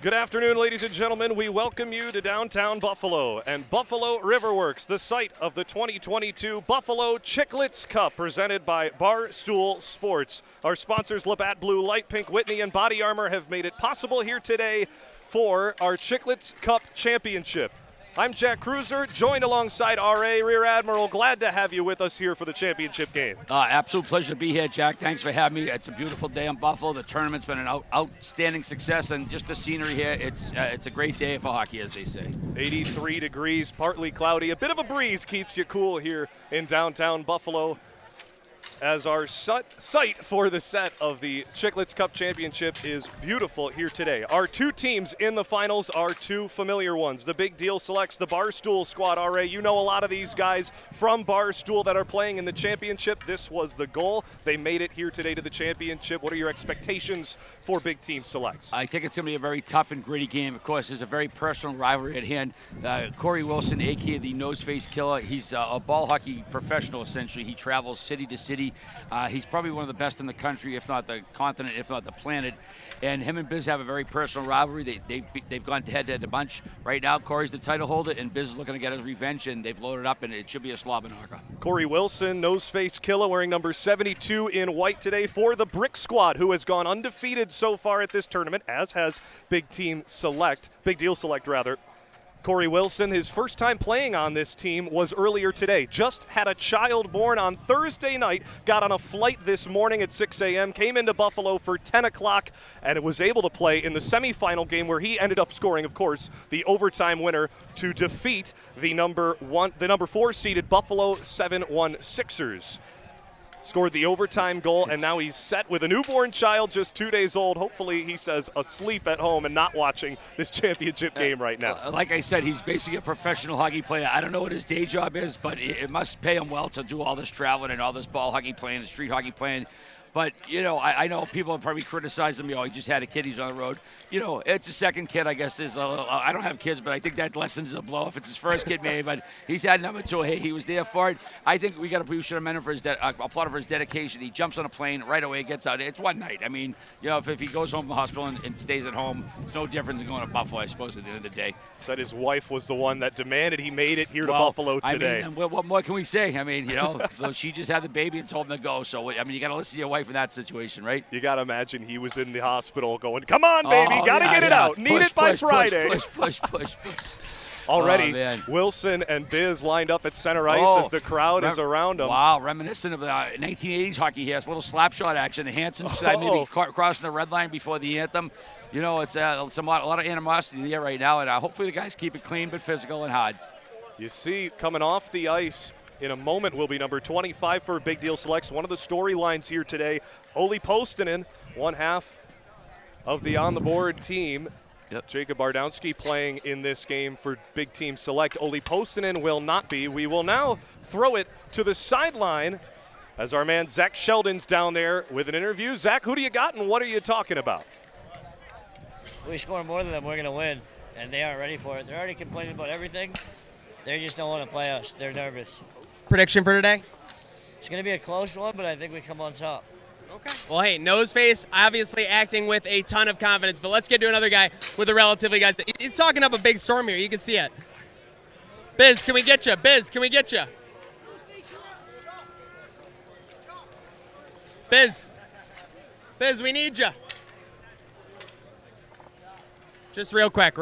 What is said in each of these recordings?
Good afternoon, ladies and gentlemen. We welcome you to downtown Buffalo and Buffalo Riverworks, the site of the 2022 Buffalo Chiclets Cup, presented by Barstool Sports. Our sponsors, Labatt Blue, Light Pink, Whitney, and Body Armor, have made it possible here today for our Chiclets Cup Championship. I'm Jack Cruiser, joined alongside R.A. Rear Admiral. Glad to have you with us here for the championship game. Absolute pleasure to be here, Jack. Thanks for having me. It's a beautiful day in Buffalo. The tournament's been an outstanding success, and just the scenery here, it's a great day for hockey, as they say. 83 degrees, partly cloudy. A bit of a breeze keeps you cool here in downtown Buffalo, as our site for the set of the Chiclets Cup Championship is beautiful here today. Our two teams in the finals are two familiar ones. The Big Deal selects the Barstool squad. R.A., you know a lot of these guys from Barstool that are playing in the championship. This was the goal. They made it here today to the championship. What are your expectations for Big Team selects? I think it's going to be a very tough and gritty game. Of course, there's a very personal rivalry at hand. Corey Wilson, a.k.a. the nose-face Killah, he's a ball hockey professional, essentially. He travels city to city. He's probably one of the best in the country, if not the continent, if not the planet. And him and Biz have a very personal rivalry. They've gone head-to-head a bunch. Right now, Corey's the title holder, and Biz is looking to get his revenge, and they've loaded up, and it should be a slobber knocker. Corey Wilson, nose-face Killah, wearing number 72 in white today for the Brick Squad, who has gone undefeated so far at this tournament, as has Big Deal Select. Corey Wilson, his first time playing on this team was earlier today. Just had a child born on Thursday night, got on a flight this morning at 6 a.m., came into Buffalo for 10 o'clock, and was able to play in the semifinal game where he ended up scoring, of course, the overtime winner to defeat the number 4 seeded Buffalo 7-1 Sixers. Scored the overtime goal, and now he's set with a newborn child just 2 days old. Hopefully, he says, asleep at home and not watching this championship game right now. Like I said, he's basically a professional hockey player. I don't know what his day job is, but it must pay him well to do all this traveling and all this ball hockey playing and street hockey playing. But, you know, I know people have probably criticized him. You know, he just had a kid. He's on the road. You know, it's a second kid, I guess. I don't have kids, but I think that lessens the blow if it's his first kid, maybe. But he's had number 2. Hey, he was there for it. I think we should have him for his applaud him for his dedication. He jumps on a plane right away, gets out. It's one night. I mean, you know, if he goes home from the hospital and stays at home, it's no different than going to Buffalo, I suppose, at the end of the day. Said his wife was the one that demanded he made it here to Buffalo today. I mean, what more can we say? I mean, you know, she just had the baby and told him to go. So, I mean, you got to listen to your wife in that situation, right? You got to imagine he was in the hospital going, come on, baby, got to get it out. Need it by Friday. Push. Already, Wilson and Biz lined up at center ice as the crowd is around them. Wow, reminiscent of the 1980s hockey here. It's a little slap shot action. The Hansen side maybe crossing the red line before the anthem. You know, it's a lot of animosity there right now, and hopefully the guys keep it clean but physical and hard. You see, coming off the ice in a moment will be number 25 for Big Deal Selects. One of the storylines here today, Olli Postinen, one half of the on-the-board team. Yep. Jacob Bardowski playing in this game for Big Team Select. Olli Postinen will not be. We will now throw it to the sideline as our man Zach Sheldon's down there with an interview. Zach, who do you got and what are you talking about? We score more than them, we're going to win, and they aren't ready for it. They're already complaining about everything. They just don't want to play us. They're nervous. Prediction for today? It's going to be a close one, but I think we come on top. Okay. Well, hey, Noseface obviously acting with a ton of confidence, but let's get to another guy with a relatively guys. He's talking up a big storm here. You can see it. Biz, can we get you? Biz, can we get you? Biz, we need you. Just real quick.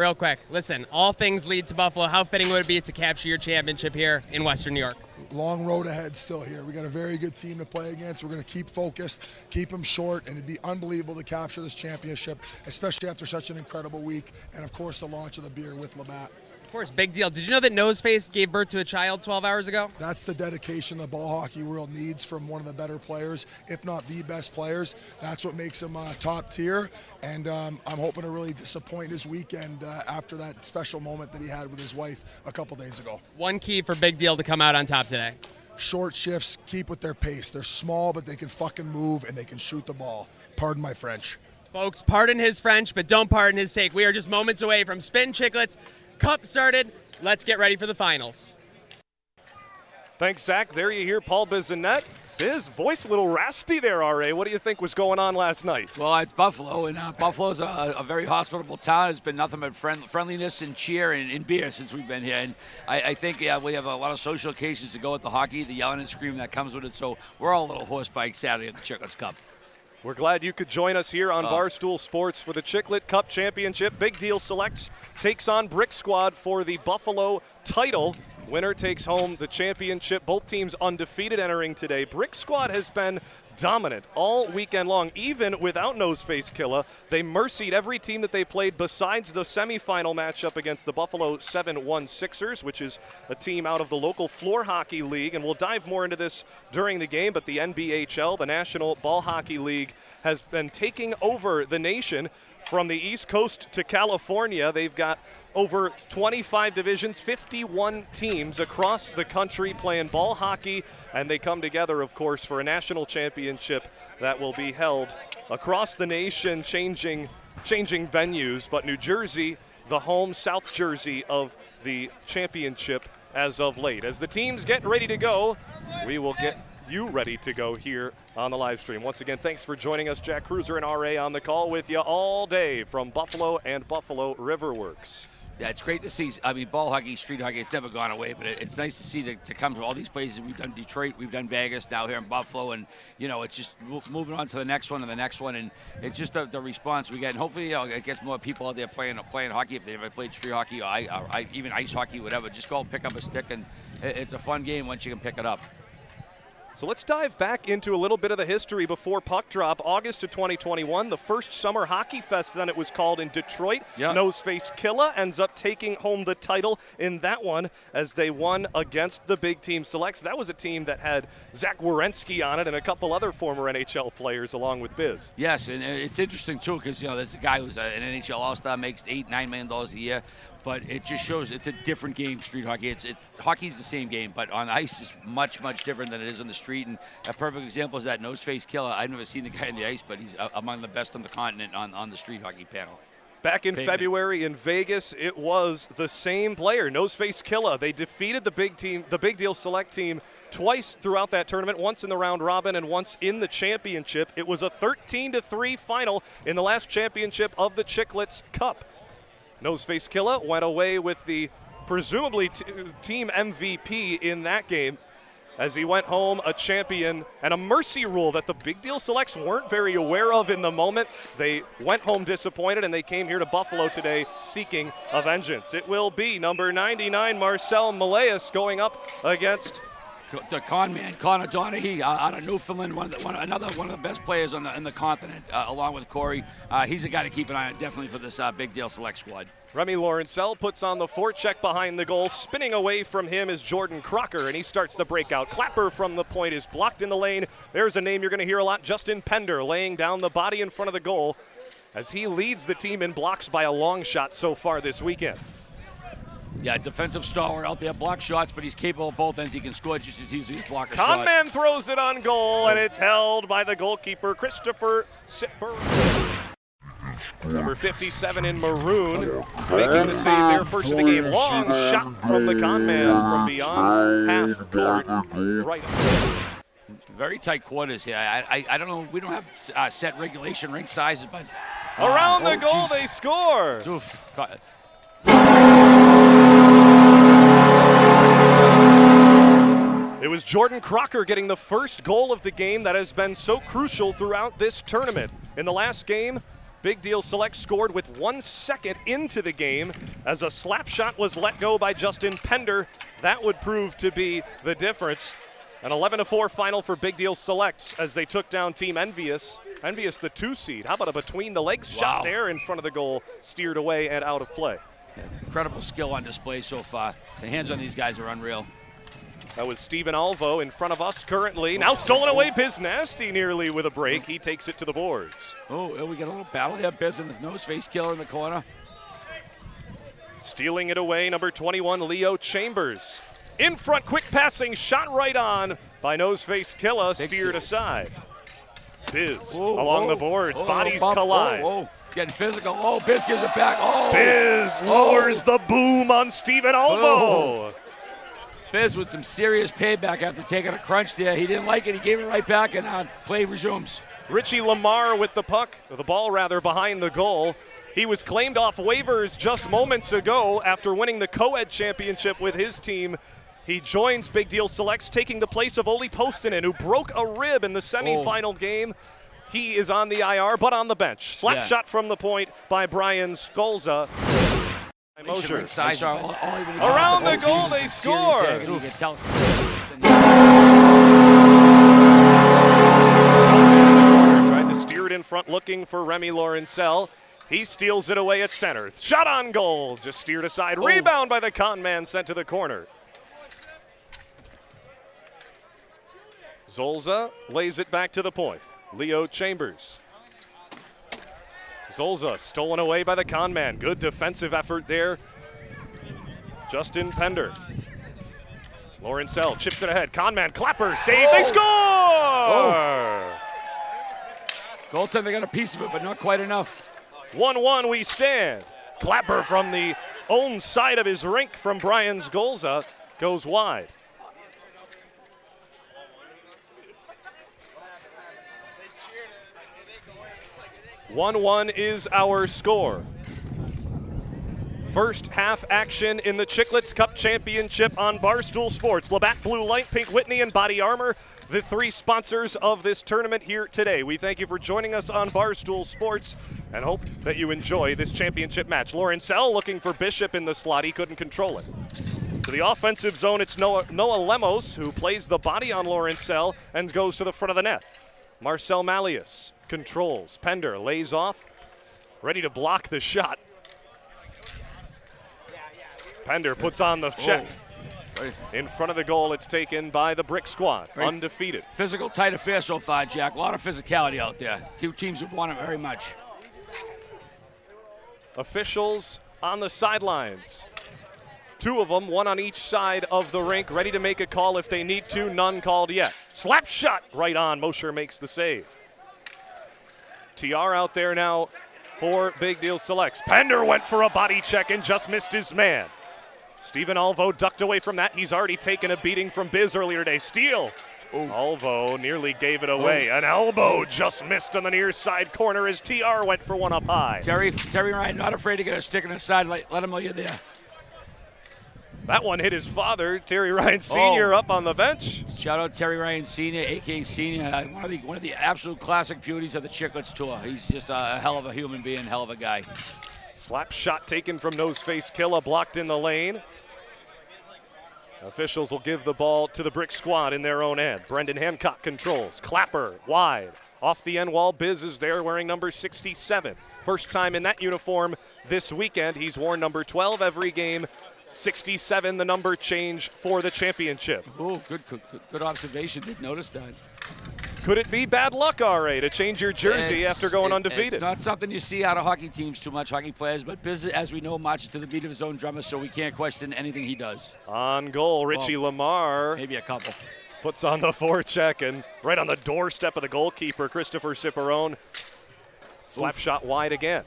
Listen, all things lead to Buffalo. How fitting would it be to capture your championship here in Western New York? Long road ahead still here. We got a very good team to play against. We're going to keep focused, keep them short, and it'd be unbelievable to capture this championship, especially after such an incredible week, and of course the launch of the beer with Labatt. Of course, big deal. Did you know that Noseface gave birth to a child 12 hours ago? That's the dedication the ball hockey world needs from one of the better players, if not the best players. That's what makes him top tier, and I'm hoping to really disappoint this weekend after that special moment that he had with his wife a couple days ago. One key for Big Deal to come out on top today. Short shifts, keep with their pace. They're small, but they can fucking move, and they can shoot the ball. Pardon my French. Folks, pardon his French, but don't pardon his take. We are just moments away from Spittin Chiclets. Cup started. Let's get ready for the finals. Thanks, Zach. There you hear Paul Bissonnette Biz, voice a little raspy there, R.A. What do you think was going on last night? Well, it's Buffalo, and Buffalo's a very hospitable town. It's been nothing but friendliness and cheer and beer since we've been here. And I think we have a lot of social occasions to go with the hockey, the yelling and screaming that comes with it. So we're all a little horse bike Saturday at the Chiclets Cup. We're glad you could join us here on Barstool Sports for the Chiclet Cup Championship. Big Deal Selects takes on Brick Squad for the Buffalo title. Winner takes home the championship. Both teams undefeated entering today. Brick Squad has been dominant all weekend long, even without Noseface Killah. They mercied every team that they played besides the semifinal matchup against the Buffalo 7-1 Sixers, which is a team out of the local floor hockey league. And we'll dive more into this during the game, but the NBHL, the National Ball Hockey League, has been taking over the nation from the East Coast to California. They've got over 25 divisions, 51 teams across the country playing ball hockey, and they come together, of course, for a national championship that will be held across the nation, changing venues. But New Jersey, the home, South Jersey of the championship as of late. As the teams get ready to go, we will get you ready to go here on the live stream. Once again, thanks for joining us. Jack Cruiser and RA on the call with you all day from Buffalo and Buffalo Riverworks. Yeah, it's great to see. I mean, ball hockey, street hockey, it's never gone away, but it's nice to see to come to all these places. We've done Detroit, we've done Vegas, now here in Buffalo, and, it's just moving on to the next one and the next one, and it's just the response we get. And hopefully, it gets more people out there playing hockey if they ever played street hockey or even ice hockey, whatever. Just go and pick up a stick, and it's a fun game once you can pick it up. So let's dive back into a little bit of the history before puck drop. August of 2021, the first Summer Hockey Fest, then it was called, in Detroit. Yep. Noseface Killah ends up taking home the title in that one as they won against the Big Team Selects. That was a team that had Zach Werenski on it and a couple other former NHL players along with Biz. Yes, and it's interesting, too, because, there's a guy who's an NHL All-Star, makes $8-9 million a year. But it just shows it's a different game, street hockey. Hockey's the same game, but on ice is much, much different than it is on the street. And a perfect example is that Noseface Killah. I've never seen the guy on the ice, but he's among the best on the continent on the street hockey panel. Back in February in Vegas, it was the same player, Noseface Killah. They defeated the Big Deal Select team twice throughout that tournament, once in the round robin and once in the championship. It was a 13-3 final in the last championship of the Chiclets Cup. Noseface Killah went away with the presumably team MVP in that game as he went home a champion, and a mercy rule that the Big Deal Selects weren't very aware of in the moment. They went home disappointed, and they came here to Buffalo today seeking a vengeance. It will be number 99, Marcel Malaeus, going up against the con man, Connor Donahue, out of Newfoundland, another one of the best players on the continent, along with Corey. He's a guy to keep an eye on, definitely, for this Big Deal Select squad. Remy Lawrencell puts on the forecheck behind the goal. Spinning away from him is Jordan Crocker, and he starts the breakout. Clapper from the point is blocked in the lane. There's a name you're going to hear a lot, Justin Pender, laying down the body in front of the goal as he leads the team in blocks by a long shot so far this weekend. Yeah, defensive stalwart out there, block shots, but he's capable of both ends. He can score just as easily as block a shot. Conman throws it on goal, and it's held by the goalkeeper, Christopher Sitber. Number 57 in maroon, making the save there first of the game. Long shot from the conman from beyond half court. Right. Very tight quarters here. I don't know. We don't have set regulation rink sizes, but around the goal they score. Oof. It was Jordan Crocker getting the first goal of the game that has been so crucial throughout this tournament. In the last game, Big Deal Select scored with 1 second into the game as a slap shot was let go by Justin Pender. That would prove to be the difference. An 11-4 final for Big Deal Selects as they took down Team Envious. Envious, the 2 seed. How about a between-the-legs shot there in front of the goal, steered away and out of play. Yeah, incredible skill on display so far. The hands on these guys are unreal. That was Steven Alvo in front of us currently. Now stolen away, Biz Nasty nearly with a break. He takes it to the boards. Oh, we get a little battle here. Biz and the Noseface Killah in the corner. Stealing it away, number 21, Leo Chambers. In front, quick passing, shot right on by Noseface Killah, steered aside. Biz along the boards, bodies collide. Getting physical. Oh, Biz gives it back. Oh, Biz lowers the boom on Steven Alvo. Biz with some serious payback after taking a crunch there. He didn't like it. He gave it right back, and play resumes. Richie Lamar with the puck, or the ball rather, behind the goal. He was claimed off waivers just moments ago after winning the co-ed championship with his team. He joins Big Deal Selects, taking the place of Oli Postinen, who broke a rib in the semifinal game. He is on the IR, but on the bench. Slap shot from the point by Brian Skolza. Mosher. Around the goal, they score. Tried to steer it in front, looking for Remy Laurencel. He steals it away at center. Shot on goal, just steered aside. Rebound by the con man, sent to the corner. Zolza lays it back to the point. Leo Chambers. Zolza stolen away by the con man. Good defensive effort there. Justin Pender. Laurencel chips it ahead. Con man, Clapper, save, they score! Goaltender got a piece of it, but not quite enough. 1-1 we stand. Clapper from the own side of his rink from Brian Skolza goes wide. One is our score. First half action in the Chiclets Cup Championship on Barstool Sports. Labatt Blue Light, Pink Whitney, and Body Armor, the three sponsors of this tournament here today. We thank you for joining us on Barstool Sports and hope that you enjoy this championship match. Laurencel looking for Bishop in the slot. He couldn't control it. To the offensive zone, it's Noah Lemos who plays the body on Laurencel and goes to the front of the net. Marcel Malleus controls. Pender lays off, ready to block the shot. Pender puts on the check. In front of the goal, it's taken by the Brick Squad, undefeated. Physical, tight affair so far, Jack. A lot of physicality out there. Two teams have won it very much. Officials on the sidelines. Two of them, one on each side of the rink, ready to make a call if they need to. None called yet. Slap shot right on. Mosher makes the save. TR out there now for Big Deal Selects. Pender went for a body check and just missed his man. Stephen Alvo ducked away from that. He's already taken a beating from Biz earlier today. Steal. Alvo nearly gave it away. An elbow just missed on the near side corner as TR went for one up high. Terry Ryan not afraid to get a stick in the side. Let him know you're there. That one hit his father, Terry Ryan Sr., up on the bench. Shout out Terry Ryan Sr., a.k.a. Senior, one of the absolute classic beauties of the Chiclets tour. He's just a hell of a human being, hell of a guy. Slap shot taken from nose face. Killah blocked in the lane. Officials will give the ball to the Brick Squad in their own end. Brendan Hancock controls. Clapper wide. Off the end wall, Biz is there wearing number 67. First time in that uniform this weekend. He's worn number 12 every game. 67, the number change for the championship. Oh, good observation. Didn't notice that. Could it be bad luck, R.A., to change your jersey after going undefeated? It's not something you see out of hockey teams too much, hockey players, but Biz, as we know, marches to the beat of his own drummer, so we can't question anything he does. On goal, Richie Lamar. Maybe a couple. Puts on the forecheck and right on the doorstep of the goalkeeper, Christopher Ciperone. Slap shot wide again.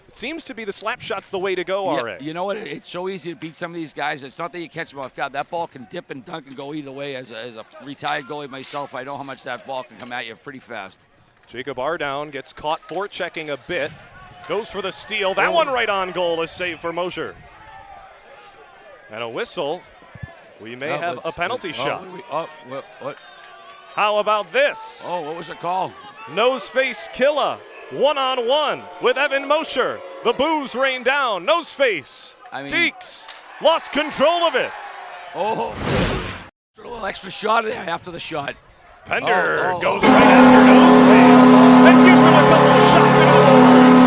It seems to be the slap shot's the way to go, R.A. You know what? It's so easy to beat some of these guys. It's not that you catch them off guard. That ball can dip and dunk and go either way. As a retired goalie myself, I know how much that ball can come at you pretty fast. Jacob Ardown gets caught forechecking a bit. Goes for the steal. That one right on goal, a save for Mosher. And a whistle. We may have a penalty shot. What? How about this? Oh, what was it called? Nose face Killah. One-on-one with Evan Mosher. The boos rain down. Nose face. Deeks lost control of it. Oh, a little extra shot there after the shot. Pender goes right after nose face and gives him a couple of shots in the board.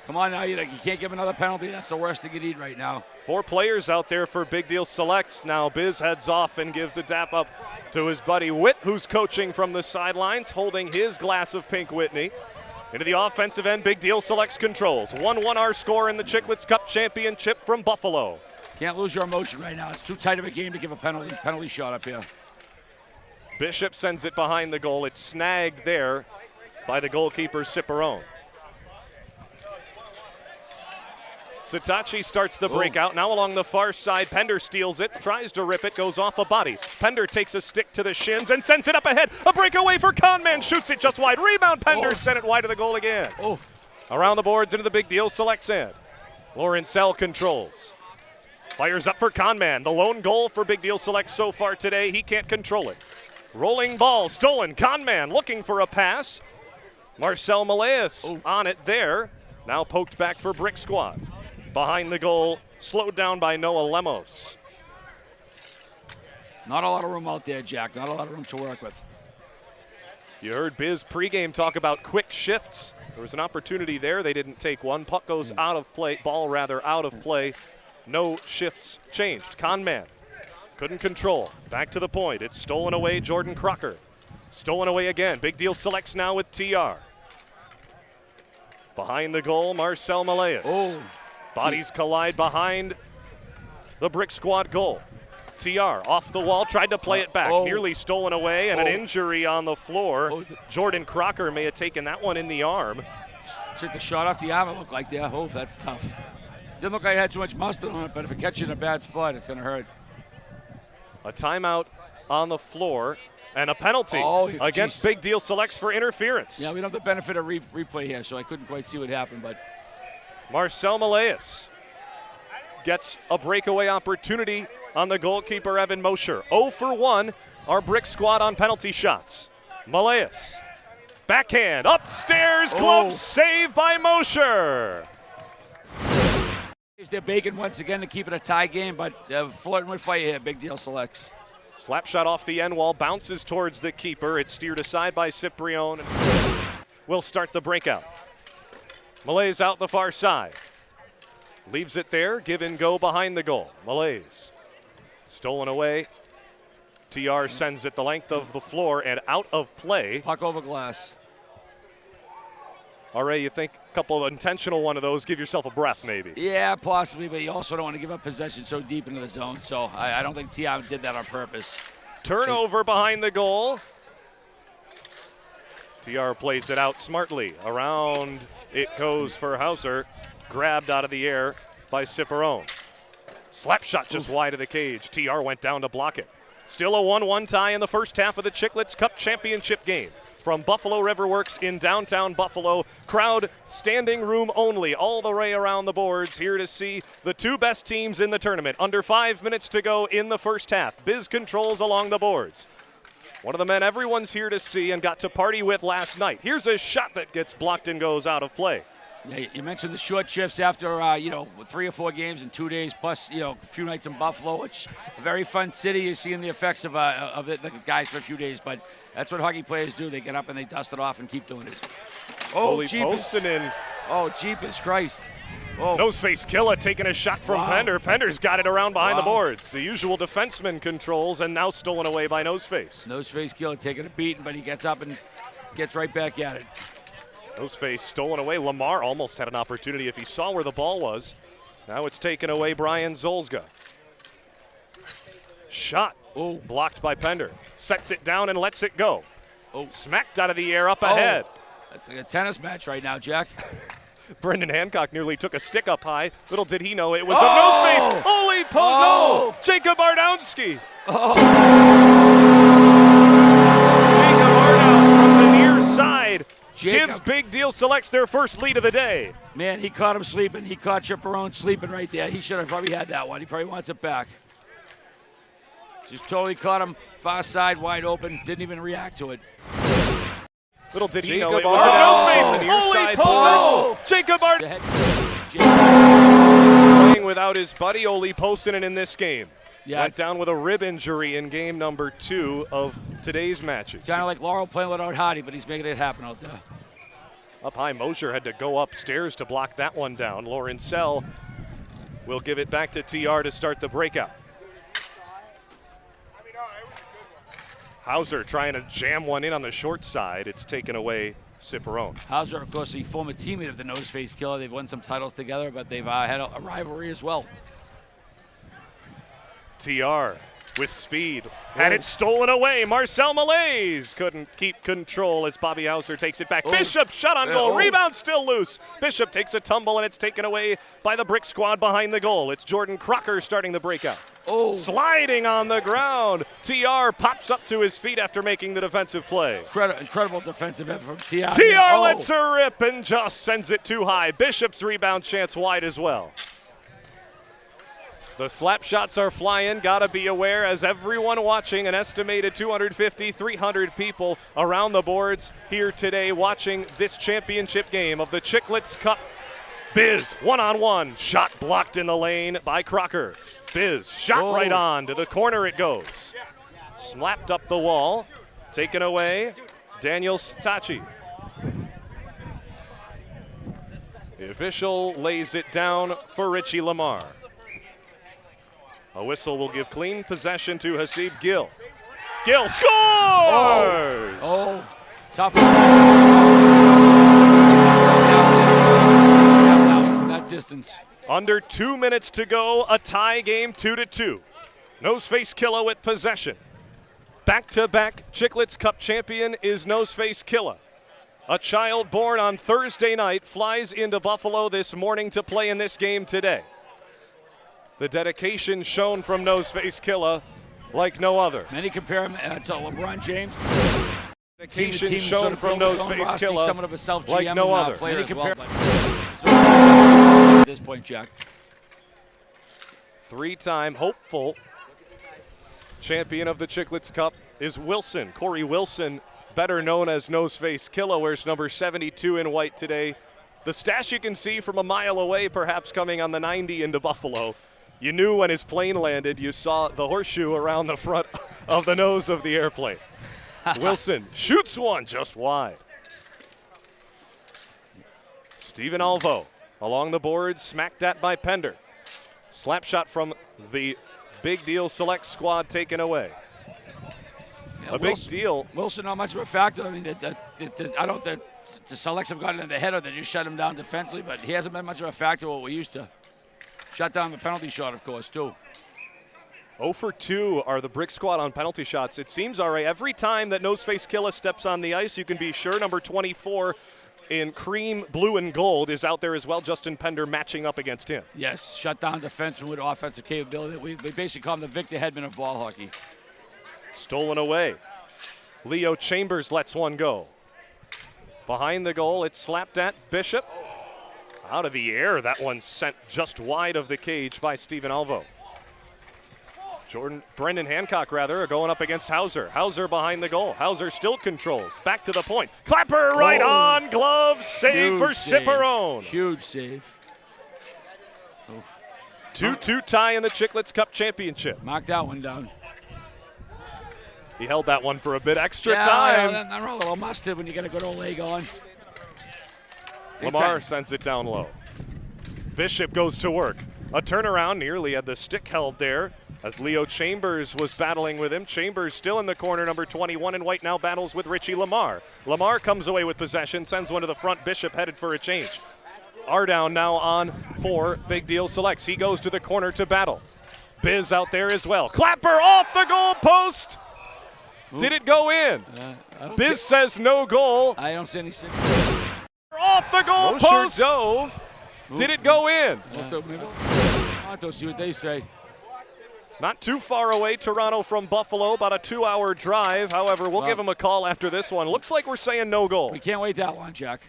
Come on now. You can't give another penalty. That's the worst thing you need right now. 4 players out there for Big Deal Selects. Now Biz heads off and gives a dap up to his buddy Witt, who's coaching from the sidelines, holding his glass of Pink Whitney. Into the offensive end, Big Deal Selects controls. 1-1 our score in the Chiclets Cup Championship from Buffalo. Can't lose your emotion right now. It's too tight of a game to give a penalty shot up here. Bishop sends it behind the goal. It's snagged there by the goalkeeper, Ciperone. Sitachi starts the breakout. Now along the far side, Pender steals it, tries to rip it, goes off a body. Pender takes a stick to the shins and sends it up ahead. A breakaway for Conman, shoots it just wide. Rebound, Pender sent it wide of the goal again. Around the boards into the Big Deal Selects end. Lawrencell controls. Fires up for Conman. The lone goal for Big Deal Select so far today. He can't control it. Rolling ball, stolen. Conman looking for a pass. Marcel Malaeus on it there. Now poked back for Brick Squad. Behind the goal, slowed down by Noah Lemos. Not a lot of room out there, Jack. Not a lot of room to work with. You heard Biz pregame talk about quick shifts. There was an opportunity there. They didn't take one. Puck goes out of play. Ball rather out of play. No shifts changed. Conman couldn't control. Back to the point. It's stolen away. Jordan Crocker. Stolen away again. Big Deal Selects now with TR. Behind the goal, Marcel Malaeus. Bodies collide behind the Brick Squad goal. TR off the wall, tried to play it back. Nearly stolen away, and an injury on the floor. Jordan Crocker may have taken that one in the arm. Took the shot off the arm, it looked like that. Oh, that's tough. Didn't look like it had too much mustard on it, but if it catches you in a bad spot, it's going to hurt. A timeout on the floor and a penalty against Big Deal Selects for interference. Yeah, we don't have the benefit of replay here, so I couldn't quite see what happened, but Marcel Malaeus gets a breakaway opportunity on the goalkeeper, Evan Mosher. 0 for 1, our Brick Squad on penalty shots. Malaeus, backhand, upstairs, glove save by Mosher. They're baking once again to keep it a tie game, but flirting with fire here, Big Deal Selects. Slap shot off the end wall, bounces towards the keeper. It's steered aside by Ciprione. Will start the breakout. Malays out the far side. Leaves it there, give and go behind the goal. Malays stolen away. TR sends it the length of the floor and out of play. Puck over glass. All right, you think a couple of intentional one of those, give yourself a breath maybe. Yeah, possibly, but you also don't want to give up possession so deep into the zone, so I don't think TR did that on purpose. Turnover behind the goal. TR plays it out smartly. Around it goes for Hauser. Grabbed out of the air by Ciprione. Slap shot just wide of the cage. TR went down to block it. Still a 1-1 tie in the first half of the Chiclets Cup Championship game. From Buffalo Riverworks in downtown Buffalo. Crowd standing room only all the way around the boards, here to see the two best teams in the tournament. Under 5 minutes to go in the first half. Biz controls along the boards. One of the men everyone's here to see and got to party with last night. Here's a shot that gets blocked and goes out of play. Yeah, you mentioned the short shifts after 3 or 4 games in 2 days, plus a few nights in Buffalo. It's a very fun city. You're seeing the effects of it, the guys for a few days, but that's what hockey players do. They get up and they dust it off and keep doing it. Poston. Oh, Jeepers Christ. Noseface Killah taking a shot from Pender. Pender's got it around behind the boards. The usual defenseman controls and now stolen away by Noseface. Noseface Killah taking a beating, but he gets up and gets right back at it. Noseface stolen away. Lamar almost had an opportunity if he saw where the ball was. Now it's taken away Brian Zolzga. Shot blocked by Pender. Sets it down and lets it go. Smacked out of the air up ahead. That's like a tennis match right now, Jack. Brendan Hancock nearly took a stick up high. Little did he know it was a Noseface. Holy no! Jacob Ardowski. Jacob Ardowski from the near side. Gives Big Deal Selects their first lead of the day. Man, he caught him sleeping. He caught Ciprione sleeping right there. He should have probably had that one. He probably wants it back. Just totally caught him far side, wide open. Didn't even react to it. Little did he know it was a Noseface. Holy Pogo! Jacob playing without his buddy Oli Postinen in this game. Yeah, went down with a rib injury in game number 2 of today's matches. Kind of like Laurel playing without Hardy, but he's making it happen out there. Up high, Mosher had to go upstairs to block that one down. Lawrencell will give it back to TR to start the breakout. Hauser trying to jam one in on the short side. It's taken away Ciprione. Hauser, of course, a former teammate of the Noseface Killah. They've won some titles together, but they've had a rivalry as well. TR with speed. Had it stolen away. Marcel Malaise couldn't keep control as Bobby Hauser takes it back. Bishop shot on goal. Rebound still loose. Bishop takes a tumble, and it's taken away by the Brick Squad behind the goal. It's Jordan Crocker starting the breakout. Sliding on the ground. TR pops up to his feet after making the defensive play. Incredible defensive effort from TR. TR lets her rip and just sends it too high. Bishop's rebound chance wide as well. The slap shots are flying. Gotta be aware as everyone watching, an estimated 250, 300 people around the boards here today watching this championship game of the Chiclets Cup. Biz, one-on-one, shot blocked in the lane by Crocker. Biz, shot right on, to the corner it goes. Slapped up the wall, taken away, Daniel Tachi. The official lays it down for Richie Lamar. A whistle will give clean possession to Hasib Gill. Gill scores! Tough. That distance. Under 2 minutes to go, a tie game 2-2. Noseface Killah with possession. Back-to-back Chiclets Cup champion is Noseface Killah. A child born on Thursday night flies into Buffalo this morning to play in this game today. The dedication shown from Noseface Killah like no other. Many compare him to LeBron James. Dedication shown from Noseface Killah somewhat of a self-GM like no other. Many compare at this point, Jack. Three-time hopeful champion of the Chiclets Cup is Wilson. Corey Wilson, better known as Noseface Killah, wears number 72 in white today. The stash you can see from a mile away, perhaps coming on the 90 into Buffalo. You knew when his plane landed, you saw the horseshoe around the front of the nose of the airplane. Wilson shoots one just wide. Stephen Alvo along the boards, smacked at by Pender. Slap shot from the Big Deal Select squad taken away. Yeah, a big deal. Wilson, not much of a factor. I mean, I don't think the Selects have gotten in the header. They just shut him down defensively, but he hasn't been much of a factor what we used to. Shut down the penalty shot, of course, too. 0 for 2 are the Brick Squad on penalty shots. It seems, all right, every time that Noseface Killah steps on the ice, you can be sure number 24 in cream, blue, and gold is out there as well. Justin Pender matching up against him. Yes, shut down defenseman with offensive capability. We basically call him the Victor Hedman of ball hockey. Stolen away. Leo Chambers lets one go. Behind the goal, it's slapped at Bishop. Out of the air, that one sent just wide of the cage by Stephen Alvo. Brendan Hancock, are going up against Hauser. Hauser behind the goal. Hauser still controls. Back to the point. Clapper right on. Glove save for Ciparone. Huge save. 2-2 tie in the Chiclets Cup Championship. Mark that one down. He held that one for a bit extra time. Not really well mustard when you get a good old leg on. Lamar sends it down low. Bishop goes to work. A turnaround, nearly had the stick held there as Leo Chambers was battling with him. Chambers still in the corner, number 21 in white, now battles with Richie Lamar. Lamar comes away with possession, sends one to the front. Bishop headed for a change. Ardown now on for Big Deal Selects. He goes to the corner to battle. Biz out there as well. Clapper off the goal post. Did it go in? Biz says no goal. I don't see any signal. Off the goal post. Dove. Did it go in? I'll have see what they say. Not too far away, Toronto from Buffalo, about a 2-hour drive. However, we'll give him a call after this one. Looks like we're saying no goal. We can't wait that long, Jack.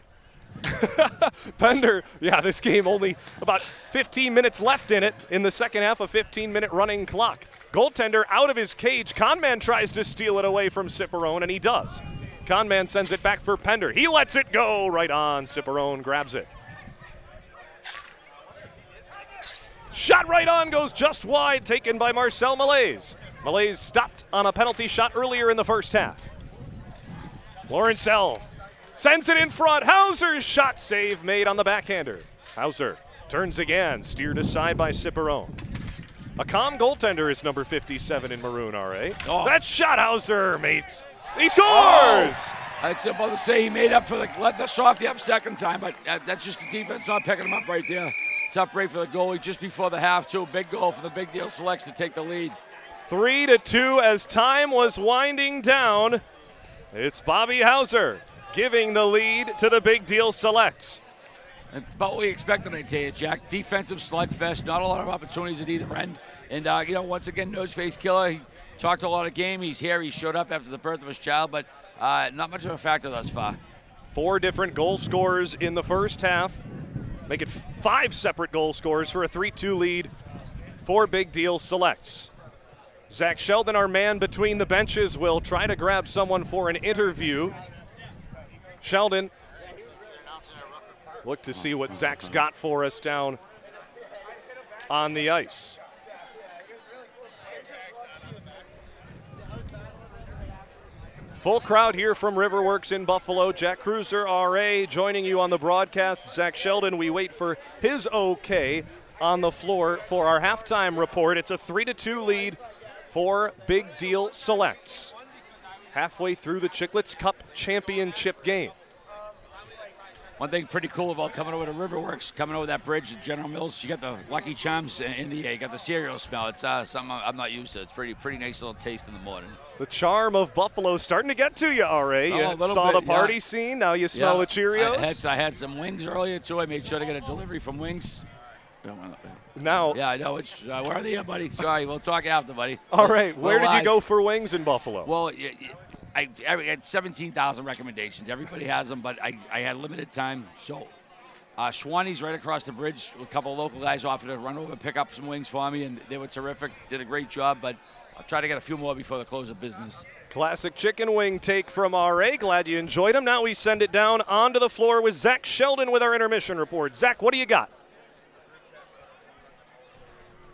Pender, this game only about 15 minutes left in it in the second half, a 15-minute running clock. Goaltender out of his cage. Conman tries to steal it away from Ciparone, and he does. Conman sends it back for Pender. He lets it go right on. Ciparone grabs it. Shot right on, goes just wide, taken by Marcel Malaise. Malaise stopped on a penalty shot earlier in the first half. Lawrence L. sends it in front. Hauser's shot save made on the backhander. Hauser turns again, steered aside by Ciparone. A calm goaltender is number 57 in maroon, R.A. That shot, Hauser, mates. He scores! I was about to say he made up for let the softy up second time, but that's just the defense not picking him up right there. Tough break for the goalie just before the half, too. Big goal for the Big Deal Selects to take the lead. 3-2 as time was winding down. It's Bobby Hauser giving the lead to the Big Deal Selects. About what we expected, I'd say, Jack. Defensive slugfest, not a lot of opportunities at either end. And, once again, Noseface Killah, he talked a lot of game. He's here. He showed up after the birth of his child, but not much of a factor thus far. 4 different goal scorers in the first half. Make it 5 separate goal scorers for a 3-2 lead for Big Deal Selects. Zach Sheldon, our man between the benches, will try to grab someone for an interview. Sheldon, look to see what Zach's got for us down on the ice. Full crowd here from Riverworks in Buffalo. Jack Cruiser, RA, joining you on the broadcast. Zach Sheldon, we wait for his okay on the floor for our halftime report. It's a 3-2 lead for Big Deal Selects. Halfway through the Chiclets Cup Championship game. One thing pretty cool about coming over to Riverworks, coming over that bridge at General Mills, you got the Lucky Charms in the air. You got the cereal smell. It's something I'm not used to. It's pretty nice little taste in the morning. The charm of Buffalo starting to get to you, RA. You saw the party scene. Now you smell the Cheerios. I had some wings earlier, too. I made sure to get a delivery from Wings. Now. Yeah, I know. Where are they at, buddy? Sorry, we'll talk after, buddy. All right. Where did you go for wings in Buffalo? Well, I had 17,000 recommendations. Everybody has them, but I had limited time. So Schwanny's right across the bridge. A couple of local guys offered to run over and pick up some wings for me, and they were terrific. Did a great job, but I'll try to get a few more before the close of business. Classic chicken wing take from RA. Glad you enjoyed them. Now we send it down onto the floor with Zach Sheldon with our intermission report. Zach, what do you got?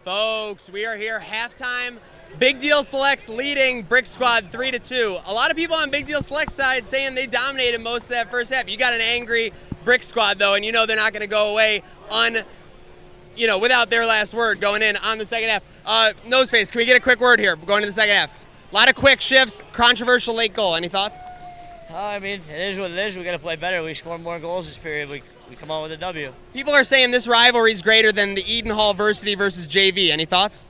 Folks, we are here halftime. Big Deal Selects leading Brick Squad 3-2. A lot of people on Big Deal Selects side saying they dominated most of that first half. You got an angry Brick Squad though, and you know they're not going to go away without their last word going in on the second half. Noseface, can we get a quick word here going to the second half? A lot of quick shifts, controversial late goal. Any thoughts? I mean, it is what it is. We got to play better. We scored more goals this period. We come out with a W. People are saying this rivalry is greater than the Eden Hall Varsity versus JV. Any thoughts?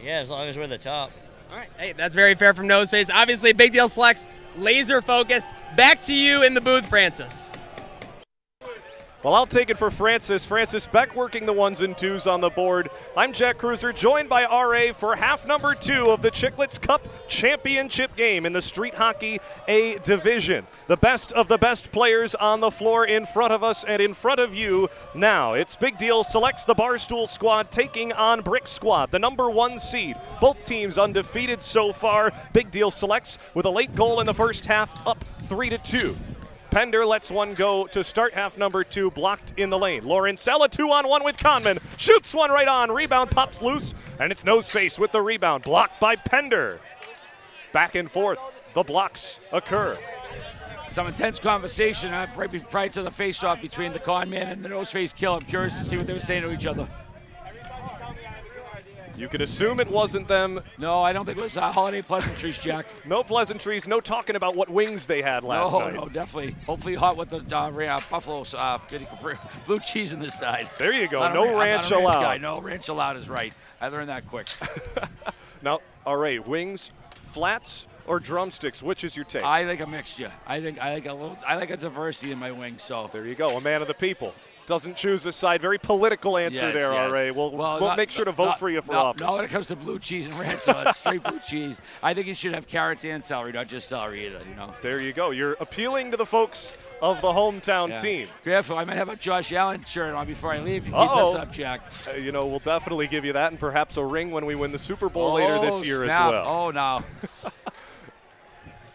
Yeah, as long as we're the top. All right. Hey, that's very fair from Noseface. Obviously, Big Deal Selects, laser focused. Back to you in the booth, Francis. Well, I'll take it for Francis. Francis Beck working the 1s and 2s on the board. I'm Jack Cruiser, joined by RA for half number 2 of the Chiclets Cup Championship game in the Street Hockey A Division. The best of the best players on the floor in front of us and in front of you now. It's Big Deal Selects the Barstool Squad taking on Brick Squad, the number 1 seed. Both teams undefeated so far. Big Deal Selects with a late goal in the first half, up 3-2. Pender lets one go to start half number 2, blocked in the lane. Lawrencella 2-on-1 with Conman, shoots one right on, rebound pops loose, and it's Noseface with the rebound, blocked by Pender. Back and forth, the blocks occur. Some intense conversation right prior to the face-off between the con man and the Noseface Killah. I'm curious to see what they were saying to each other. You can assume it wasn't them. No, I don't think it was holiday pleasantries, Jack. No pleasantries, no talking about what wings they had last night. No, definitely. Hopefully hot with the Buffalo's blue cheese on this side. There you go, no ranch allowed. Guy. No ranch allowed is right. I learned that quick. Now, all right, wings, flats, or drumsticks, which is your take? I like a mixture. I like a diversity in my wings. So there you go, a man of the people. Doesn't choose a side. Very political answer there, RA. We'll make sure to vote for you for office. No, when it comes to blue cheese and ranch, so it's straight blue cheese. I think you should have carrots and celery, not just celery either, There you go. You're appealing to the folks of the hometown team. Careful, I might have a Josh Allen shirt on before I leave. You keep this up, Jack. We'll definitely give you that and perhaps a ring when we win the Super Bowl later this year as well. Oh, no.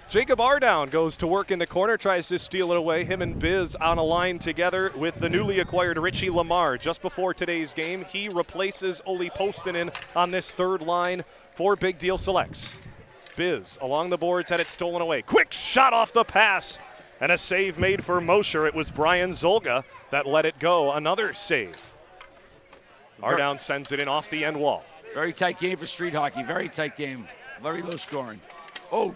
Jacob Ardown goes to work in the corner, tries to steal it away. Him and Biz on a line together with the newly acquired Richie Lamar. Just before today's game, he replaces Oli Postinen on this third line for Big Deal Selects. Biz along the boards had it stolen away. Quick shot off the pass and a save made for Mosher. It was Brian Zolga that let it go. Another save. Ardown sends it in off the end wall. Very tight game for street hockey. Very tight game. Very low scoring. Oh.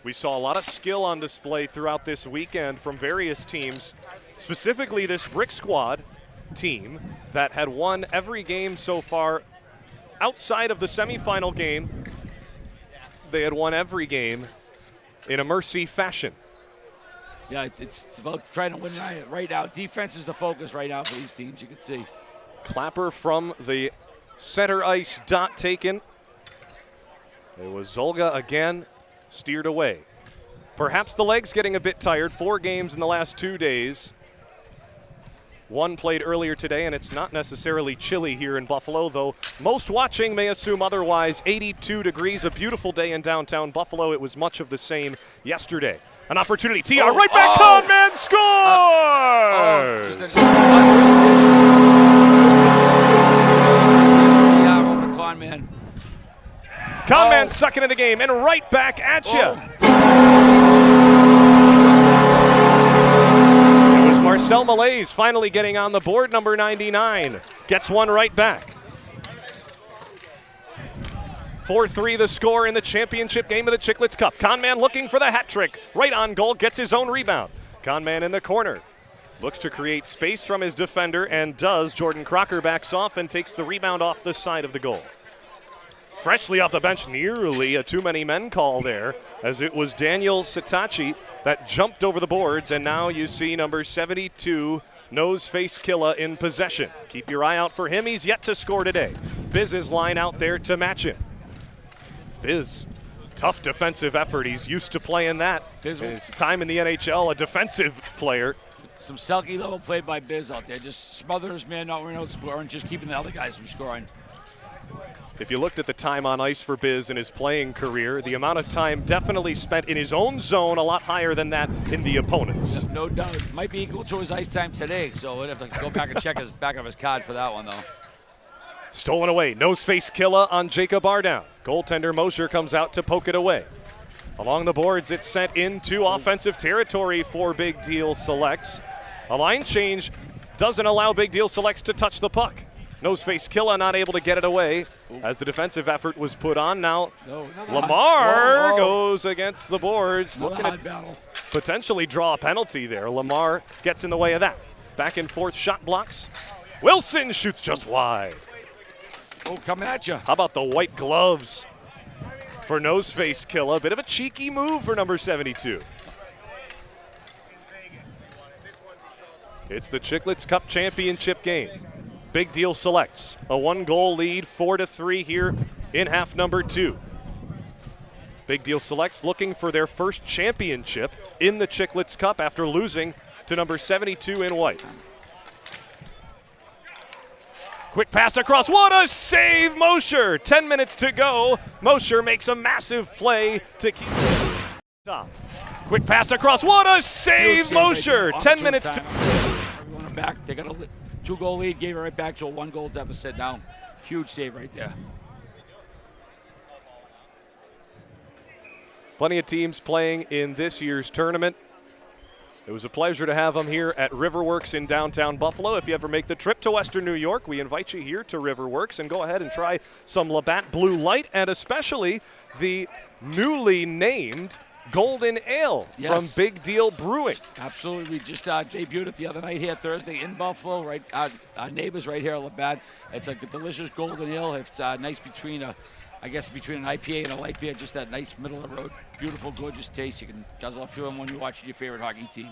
We saw a lot of skill on display throughout this weekend from various teams, specifically this Brick Squad team that had won every game so far outside of the semifinal game they had won every game in a mercy fashion. Yeah, it's about trying to win right now. Defense is the focus right now for these teams, you can see. Clapper from the center ice dot taken. It was Zolga again, steered away. Perhaps the legs getting a bit tired. 4 games in the last 2 days. 1 played earlier today, and it's not necessarily chilly here in Buffalo, though most watching may assume otherwise. 82 degrees, a beautiful day in downtown Buffalo. It was much of the same yesterday. An opportunity. TR right back. Conman scores! Conman. Conman second in the game, and right back at you. It was Marcel Malaise finally getting on the board, number 99. Gets one right back. 4-3 the score in the championship game of the Chiclets Cup. Conman looking for the hat trick. Right on goal, gets his own rebound. Conman in the corner. Looks to create space from his defender, and does. Jordan Crocker backs off and takes the rebound off the side of the goal. Freshly off the bench, nearly a too many men call there, as it was Daniel Sitachi that jumped over the boards, and now you see number 72, nose-face Killah, in possession. Keep your eye out for him. He's yet to score today. Biz's line out there to match him. Biz, tough defensive effort. He's used to playing that. Biz, his time in the NHL, a defensive player. Some Selke level play by Biz out there. Just smothering his man, not running out scoring, just keeping the other guys from scoring. If you looked at the time on ice for Biz in his playing career, the amount of time definitely spent in his own zone, a lot higher than that in the opponent's. No doubt. Might be equal to his ice time today, so we'd have to go back and check his back of his card for that one, though. Stolen away. Nose-face Killah on Jacob Ardown. Goaltender Mosher comes out to poke it away. Along the boards, it's sent into offensive territory for Big Deal Selects. A line change doesn't allow Big Deal Selects to touch the puck. Nose-face Killah not able to get it away as the defensive effort was put on. Now Lamar goes against the boards. Looking at potentially draw a penalty there. Lamar gets in the way of that. Back and forth shot blocks. Wilson shoots just wide. Oh, coming at you. How about the white gloves for nose-face Killah? Bit of a cheeky move for number 72. It's the Chiclets Cup Championship game. Big Deal Selects a 1-goal lead, 4-3 here in half number 2. Big Deal Selects looking for their first championship in the Chiclets Cup after losing to number 72 in white. Quick pass across. What a save, Mosher. 10 minutes to go. Mosher makes a massive play to keep it top. Quick pass across. What a save, Mosher. 10 minutes to go. Back. They got a 2-goal lead, gave it right back to a 1-goal deficit now. Huge save right there. Plenty of teams playing in this year's tournament. It was a pleasure to have them here at Riverworks in downtown Buffalo. If you ever make the trip to Western New York, we invite you here to Riverworks and go ahead and try some Labatt Blue Light and especially the newly named Golden Ale from Big Deal Brewing. Absolutely. We just debuted it the other night here Thursday in Buffalo. Right, our neighbors right here at Labatt. It's like a delicious Golden Ale. It's nice between between an IPA and a light beer. Just that nice middle of the road, beautiful, gorgeous taste. You can guzzle a few of them when you're watching your favorite hockey team.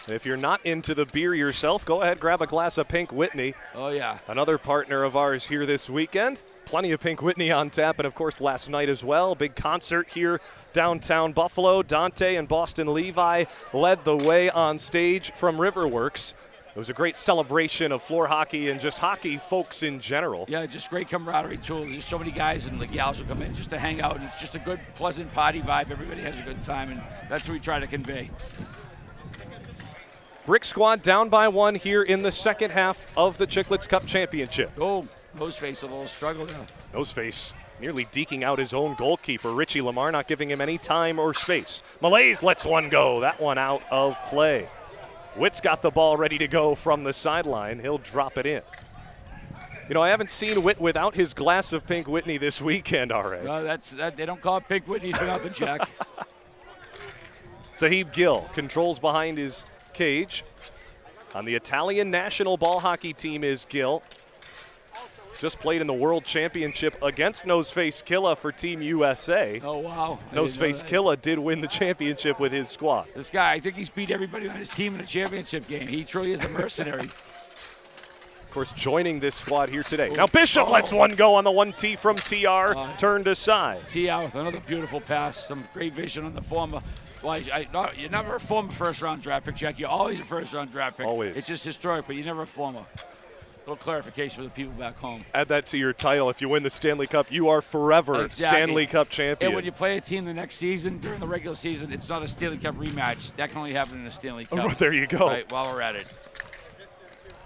And if you're not into the beer yourself, go ahead, grab a glass of Pink Whitney. Oh, yeah. Another partner of ours here this weekend. Plenty of Pink Whitney on tap, and of course last night as well. Big concert here downtown Buffalo. Dante and Boston Levi led the way on stage from Riverworks. It was a great celebration of floor hockey and just hockey folks in general. Yeah, just great camaraderie too. There's so many guys and the gals who come in just to hang out, and it's just a good, pleasant party vibe. Everybody has a good time, and that's what we try to convey. Brick Squad down by 1 here in the second half of the Chiclets Cup Championship. Oh, Noseface with a little struggle now. Noseface nearly deking out his own goalkeeper. Richie Lamar not giving him any time or space. Malaise lets one go. That one out of play. Witt's got the ball ready to go from the sideline. He'll drop it in. You know, I haven't seen Witt without his glass of Pink Whitney this weekend already. No, they don't call it Pink Whitney without the Jack. Sahib Gill controls behind his cage. On the Italian national ball hockey team is Gill. just played in the World Championship against Noseface Killah for Team USA. Oh, wow. Noseface Killah did win the championship with his squad. This guy, I think he's beat everybody on his team in a championship game. He truly is a mercenary. Of course, joining this squad here today. Now Bishop lets one go on the 1T from TR, turned aside. TR with another beautiful pass. Some great vision on the former. Well, you're never a former first-round draft pick, Jack. You're always a first-round draft pick. Always. It's just historic, but you're never a former. Little clarification for the people back home. Add that to your title. If you win the Stanley Cup, you are forever Stanley Cup champion. And when you play a team the next season, during the regular season, it's not a Stanley Cup rematch. That can only happen in a Stanley Cup. Oh, there you go. Right, while we're at it.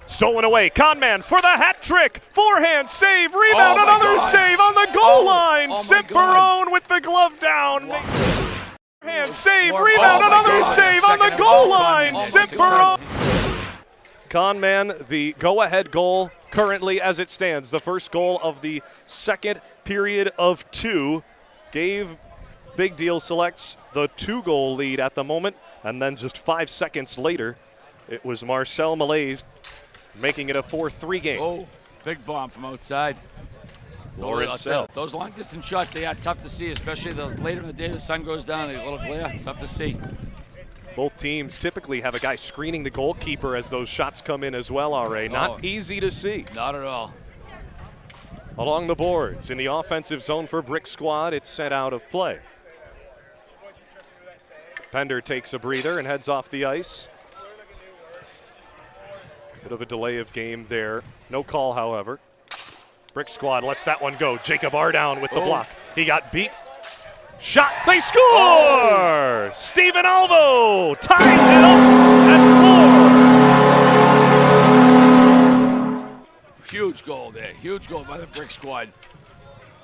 Stolen away. Conman for the hat trick. Forehand save. Rebound. Another save on the goal line. Simperone with the glove down. Forehand save. Rebound. Another save on the goal line. Simperone. Conman, the go-ahead goal currently as it stands. The first goal of the second period of 2 gave Big Deal Selects the 2-goal lead at the moment. And then just 5 seconds later, it was Marcel Malaise making it a 4-3 game. Oh, big bomb from outside. Those long-distance shots, they are tough to see, especially the later in the day the sun goes down, a little glare, tough to see. Both teams typically have a guy screening the goalkeeper as those shots come in as well, R.A. Not easy to see. Not at all. Along the boards, in the offensive zone for Brick Squad, it's sent out of play. Pender takes a breather and heads off the ice. Bit of a delay of game there. No call, however. Brick Squad lets that one go. Jacob Ardown with the block. He got beat. Shot, they score! Steven Alvo ties it up at 4. Huge goal there, huge goal by the Brick Squad.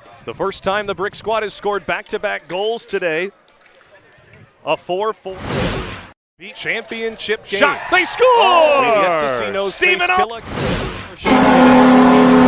It's the first time the Brick Squad has scored back-to-back goals today. A 4-4 championship game. Shot, they score! We've yet to see Noseface Killah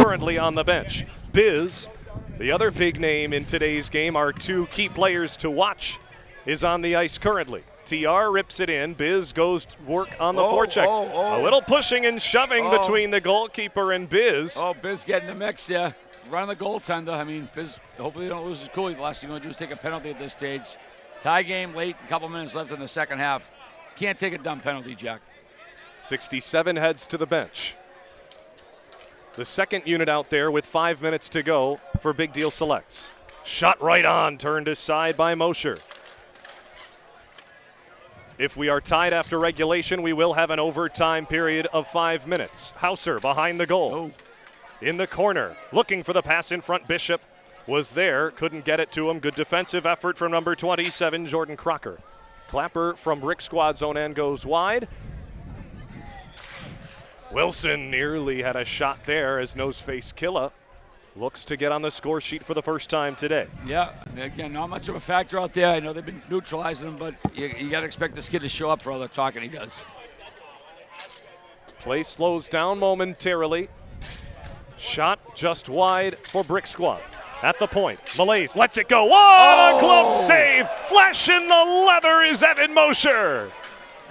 currently on the bench. Biz, the other big name in today's game, our 2 key players to watch, is on the ice currently. TR rips it in. Biz goes to work on the forecheck. A little pushing and shoving between the goalkeeper and Biz. Biz getting the mix there. Running the goaltender. I mean, Biz, hopefully they don't lose his cool. The last thing you want to do is take a penalty at this stage. Tie game late, a couple minutes left in the second half. Can't take a dumb penalty, Jack. 67 heads to the bench. The second unit out there with 5 minutes to go for Big Deal Selects. Shot right on, turned aside by Mosher. If we are tied after regulation, we will have an overtime period of 5 minutes. Hauser behind the goal. In the corner, looking for the pass in front. Bishop was there, couldn't get it to him. Good defensive effort from number 27, Jordan Crocker. Clapper from Brick Squad's own end goes wide. Wilson nearly had a shot there as Noseface Killah looks to get on the score sheet for the first time today. Yeah, again, not much of a factor out there. I know they've been neutralizing him, but you got to expect this kid to show up for all the talking he does. Play slows down momentarily. Shot just wide for Brick Squad. At the point, Malaise lets it go. What a glove save! Flash in the leather is Evan Mosher.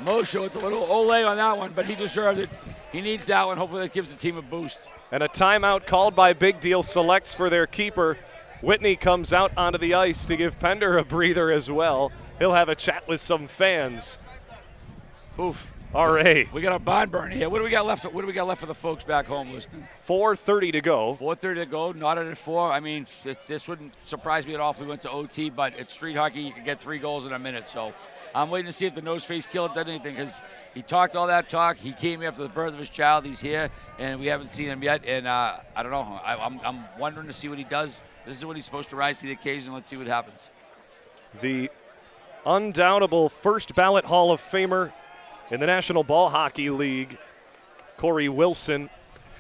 Mosher with a little ole on that one, but he deserved it. He needs that one. Hopefully that gives the team a boost. And a timeout called by Big Deal Selects for their keeper. Whitney comes out onto the ice to give Pender a breather as well. He'll have a chat with some fans. Oof. R.A. We got a barn burner here. What do we got left? What do we got left for the folks back home listening? 4:30 to go. 4:30 to go. Not at 4. I mean, this wouldn't surprise me at all if we went to OT, but it's street hockey. You can get 3 goals in a minute. So I'm waiting to see if the Noseface Killah did anything, because he talked all that talk. He came here after the birth of his child. He's here, and we haven't seen him yet. And I don't know. I'm wondering to see what he does. This is when he's supposed to rise to the occasion. Let's see what happens. The undoubtable first ballot Hall of Famer in the National Ball Hockey League, Corey Wilson,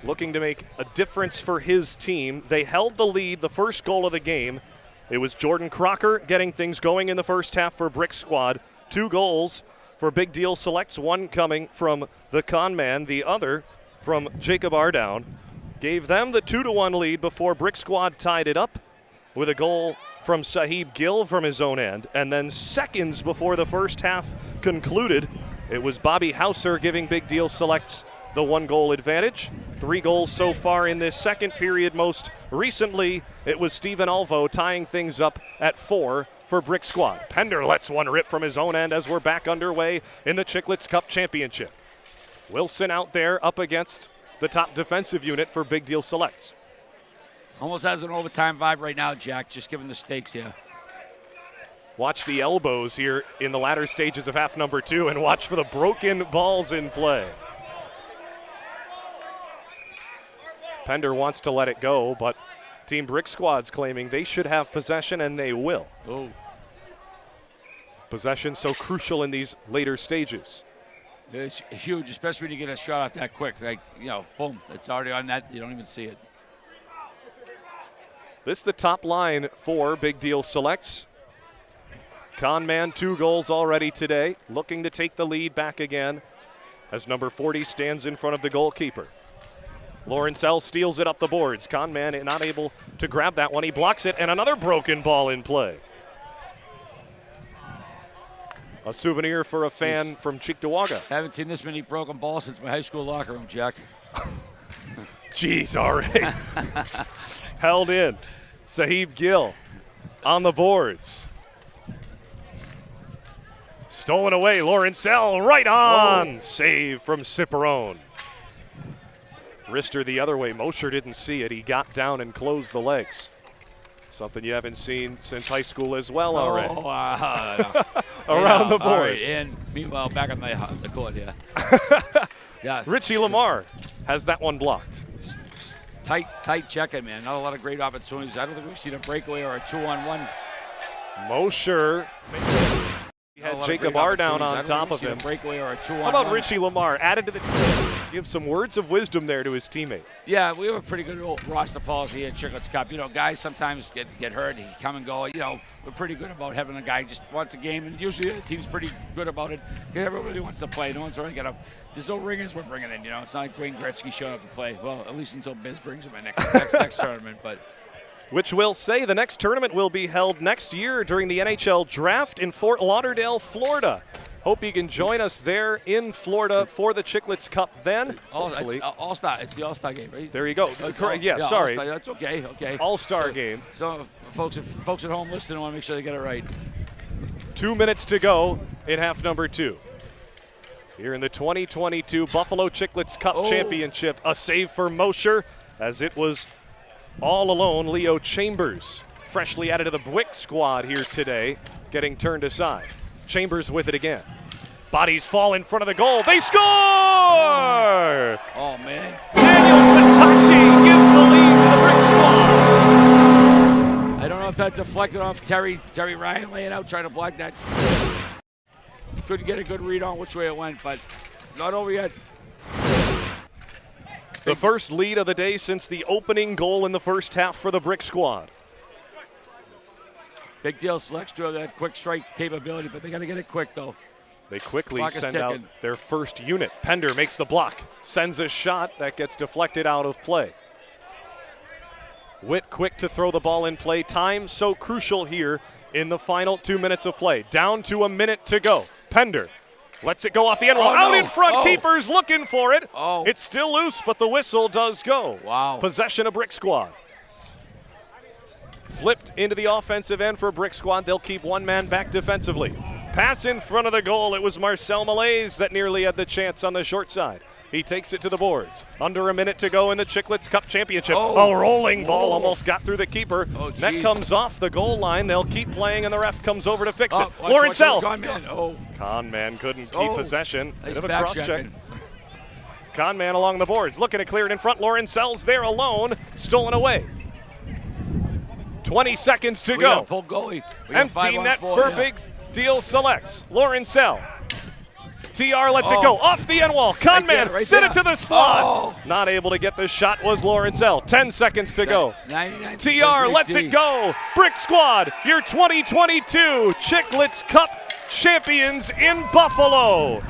looking to make a difference for his team. They held the lead, the first goal of the game. It was Jordan Crocker getting things going in the first half for Brick Squad. 2 goals for Big Deal Selects, one coming from the con man, the other from Jacob Ardown. Gave them the 2-1 lead before Brick Squad tied it up with a goal from Sahib Gill from his own end. And then seconds before the first half concluded, it was Bobby Hauser giving Big Deal Selects the 1-goal advantage. 3 goals so far in this second period. Most recently, it was Steven Alvo tying things up at 4 for Brick Squad. Pender lets one rip from his own end as we're back underway in the Chiclets Cup Championship. Wilson out there up against the top defensive unit for Big Deal Selects. Almost has an overtime vibe right now, Jack, just given the stakes here. Watch the elbows here in the latter stages of half number 2 and watch for the broken balls in play. Pender wants to let it go, but Team Brick Squad's claiming they should have possession, and they will. Oh. Possession so crucial in these later stages. It's huge, especially when you get a shot off that quick. Like, you know, boom, it's already on that. You don't even see it. This is the top line for Big Deal Selects. Conman, 2 goals already today, looking to take the lead back again as number 40 stands in front of the goalkeeper. Lawrencell steals it up the boards. Conman not able to grab that one. He blocks it, and another broken ball in play. A souvenir for a fan from Cheektowaga. Haven't seen this many broken balls since my high school locker room, Jack. Jeez, all right. Held in. Sahib Gill on the boards. Stolen away, Lawrencell right on. Whoa. Save from Ciperone. Wrister the other way. Mosher didn't see it. He got down and closed the legs. Something you haven't seen since high school as well already. Around the boards. All right. And meanwhile, back on the court, yeah. Yeah. Richie Lamar has that one blocked. Tight checking, man. Not a lot of great opportunities. I don't think we've seen a breakaway or a 2-on-1. Mosher. He had Jacob R down on top of him. Breakaway or a 2-on-1. How about Richie Lamar added to the give some words of wisdom there to his teammate? Yeah, we have a pretty good roster policy at Chiclets Cup. You know, guys sometimes get hurt, he come and go. You know, we're pretty good about having a guy just wants a game, and usually the team's pretty good about it. Everybody wants to play. No one's really got there's no ringers we're bringing in. You know, it's not like Wayne Gretzky showing up to play. Well, at least until Biz brings him in next tournament, but. Which will say the next tournament will be held next year during the NHL Draft in Fort Lauderdale, Florida. Hope you can join us there in Florida for the Chiclets Cup then. It's All-Star. It's the All-Star game, right? There you go. Correct. Yeah, sorry. That's okay. Okay. All-Star game. So folks at home listening want to make sure they get it right. 2 minutes to go in half number 2. Here in the 2022 Buffalo Chiclets Cup Championship, a save for Mosher as it was all alone. Leo Chambers, freshly added to the Brick Squad here today, getting turned aside. Chambers with it again. Bodies fall in front of the goal. They score! Oh, man. Daniel Satachi gives the lead to the Brick Squad. I don't know if that deflected off Terry Ryan laying out, trying to block that. Couldn't get a good read on which way it went, but not over yet. The first lead of the day since the opening goal in the first half for the Brick Squad. Big Deal Selects do have that quick strike capability, but they got to get it quick, though. They quickly send out their first unit. Pender makes the block, sends a shot that gets deflected out of play. Witt quick to throw the ball in play. Time so crucial here in the final 2 minutes of play. Down to a minute to go. Pender lets it go off the end wall. Out in front, keeper's looking for it. It's still loose, but the whistle does go. Wow. Possession of Brick Squad. Flipped into the offensive end for Brick Squad. They'll keep one man back defensively. Pass in front of the goal. It was Marcel Malaise that nearly had the chance on the short side. He takes it to the boards. Under a minute to go in the Chiclets Cup Championship. A rolling ball almost got through the keeper. Net comes off the goal line. They'll keep playing, and the ref comes over to fix it. Lawrencell. Conman couldn't keep possession. Nice Bit of a cross-check. Conman along the boards, looking to clear it in front. Lawrencell's there alone, stolen away. 20 seconds to go. Pull goalie. Empty net for Big Deal Selects. Lawrencell. TR lets it go off the end wall. Conman sent it to the slot. Not able to get the shot was Lawrencell. 10 seconds to go. TR lets it go. Brick Squad, your 2022 Chiclets Cup champions in Buffalo.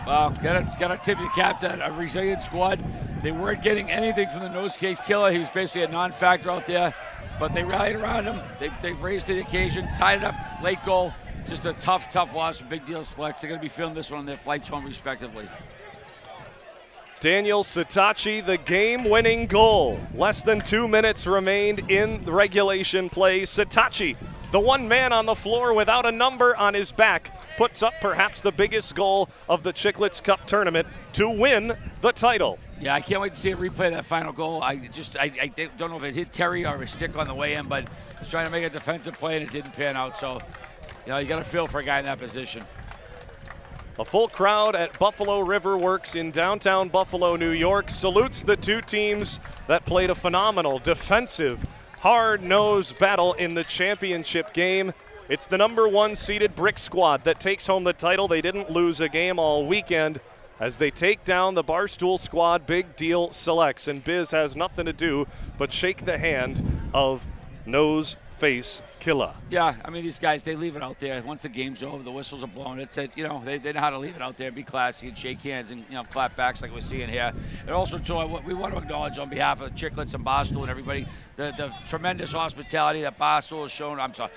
Wow, gotta tip your cap to a resilient squad. They weren't getting anything from the nose case Killah. He was basically a non-factor out there, but they rallied around him. They raised to the occasion, tied it up, late goal. Just a tough loss for Big Deal Selects. They're going to be feeling this one on their flights home, respectively. Daniel Sitachi, the game-winning goal. Less than 2 minutes remained in the regulation play. Sitachi, the one man on the floor without a number on his back, puts up perhaps the biggest goal of the Chiclets Cup tournament to win the title. Yeah, I can't wait to see it replay that final goal. I don't know if it hit Terry or his stick on the way in, but he's trying to make a defensive play and it didn't pan out. So, you got to feel for a guy in that position. A full crowd at Buffalo River Works in downtown Buffalo, New York, salutes the two teams that played a phenomenal defensive, hard-nosed battle in the championship game. It's the number 1 seeded Brick Squad that takes home the title. They didn't lose a game all weekend as they take down the Barstool Squad Big Deal Selects. And Biz has nothing to do but shake the hand of Nose-Face Killah. Yeah, I mean, these guys, they leave it out there. Once the game's over, the whistles are blown. It's they know how to leave it out there, be classy, and shake hands and, clap backs like we're seeing here. And also, too, we want to acknowledge on behalf of Chiclets and Barstool and everybody the tremendous hospitality that Barstool has shown. I'm sorry,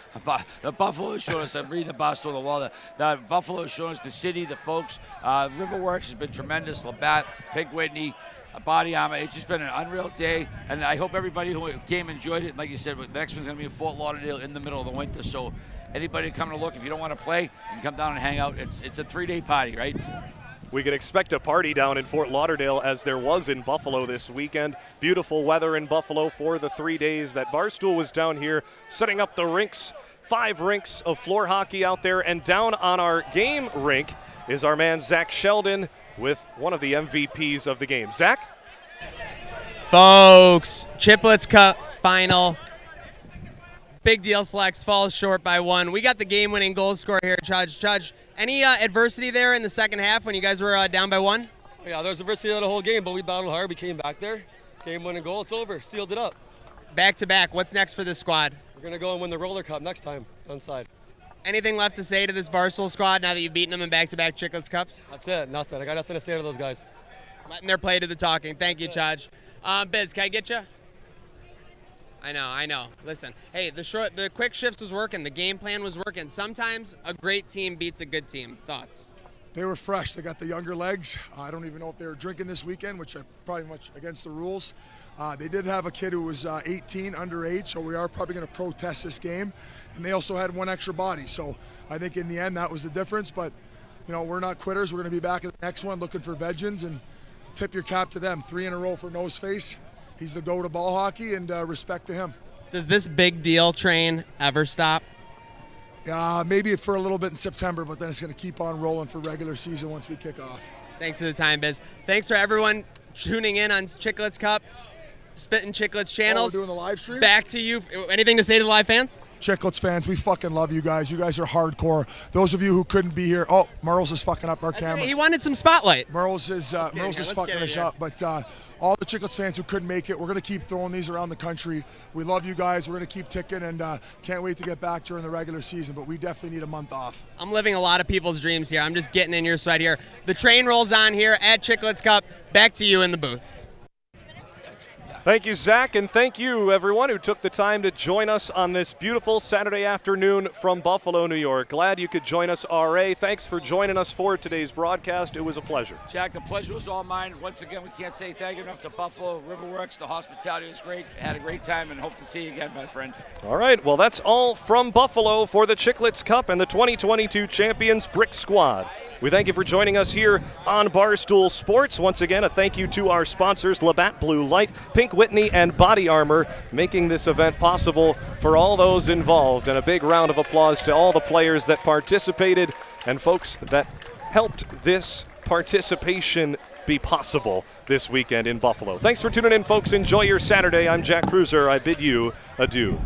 the Buffalo has shown us. I'm reading the Barstool on the wall. The Buffalo has shown us, the city, the folks. Riverworks has been tremendous. Labatt, Pig Whitney, Body Armor. It's just been an unreal day, and I hope everybody who came enjoyed it. Like you said, the next one's going to be in Fort Lauderdale in the middle of the winter, so anybody come to look, if you don't want to play, you can come down and hang out. It's a 3-day party, right? We can expect a party down in Fort Lauderdale as there was in Buffalo this weekend. Beautiful weather in Buffalo for the 3 days that Barstool was down here setting up the rinks. 5 rinks of floor hockey out there, and down on our game rink is our man Zach Sheldon with one of the MVPs of the game. Zach? Folks, Chiclets Cup final. Big Deal Selects falls short by 1. We got the game-winning goal scorer here, Judge. Any adversity there in the second half when you guys were down by 1? Yeah, there was adversity the whole game, but we battled hard. We came back there, game-winning goal. It's over. Sealed it up. Back-to-back. What's next for this squad? We're going to go and win the Roller Cup next time on side. Anything left to say to this Barstool squad now that you've beaten them in back-to-back Chiclets Cups? That's it. Nothing. I got nothing to say to those guys. Letting their play to the talking. Thank you, Chaj. Biz, can I get you? I know. Listen, hey, the quick shifts was working. The game plan was working. Sometimes a great team beats a good team. Thoughts? They were fresh. They got the younger legs. I don't even know if they were drinking this weekend, which are probably much against the rules. They did have a kid who was 18, underage, so we are probably going to protest this game. And they also had 1 extra body. So I think in the end that was the difference. But, we're not quitters. We're going to be back at the next one looking for vengeance, and tip your cap to them. 3 in a row for Noseface. He's the go to ball hockey, and respect to him. Does this big deal train ever stop? Maybe for a little bit in September, but then it's going to keep on rolling for regular season once we kick off. Thanks for the time, Biz. Thanks for everyone tuning in on Chiclets Cup, Spittin' Chiclets channels. We're doing the live stream. Back to you. Anything to say to the live fans? Chiclets fans, we fucking love you guys. You guys are hardcore. Those of you who couldn't be here, Merle's is fucking up our camera. Right. He wanted some spotlight. Merle's is fucking us up, but all the Chiclets fans who couldn't make it, we're going to keep throwing these around the country. We love you guys. We're going to keep ticking, and can't wait to get back during the regular season, but we definitely need a month off. I'm living a lot of people's dreams here. I'm just getting in your sweat here. The train rolls on here at Chiclets Cup. Back to you in the booth. Thank you, Zach, and thank you, everyone who took the time to join us on this beautiful Saturday afternoon from Buffalo, New York. Glad you could join us, RA. Thanks for joining us for today's broadcast. It was a pleasure. Jack, the pleasure was all mine. Once again, we can't say thank you enough to Buffalo Riverworks. The hospitality was great. Had a great time, and hope to see you again, my friend. All right, well, that's all from Buffalo for the Chiclets Cup and the 2022 champions Brick Squad. We thank you for joining us here on Barstool Sports. Once again, a thank you to our sponsors, Labatt Blue Light, Pink Whitney, and Body Armor, making this event possible for all those involved. And a big round of applause to all the players that participated and folks that helped this participation be possible this weekend in Buffalo. Thanks for tuning in, folks. Enjoy your Saturday. I'm Jack Cruiser. I bid you adieu.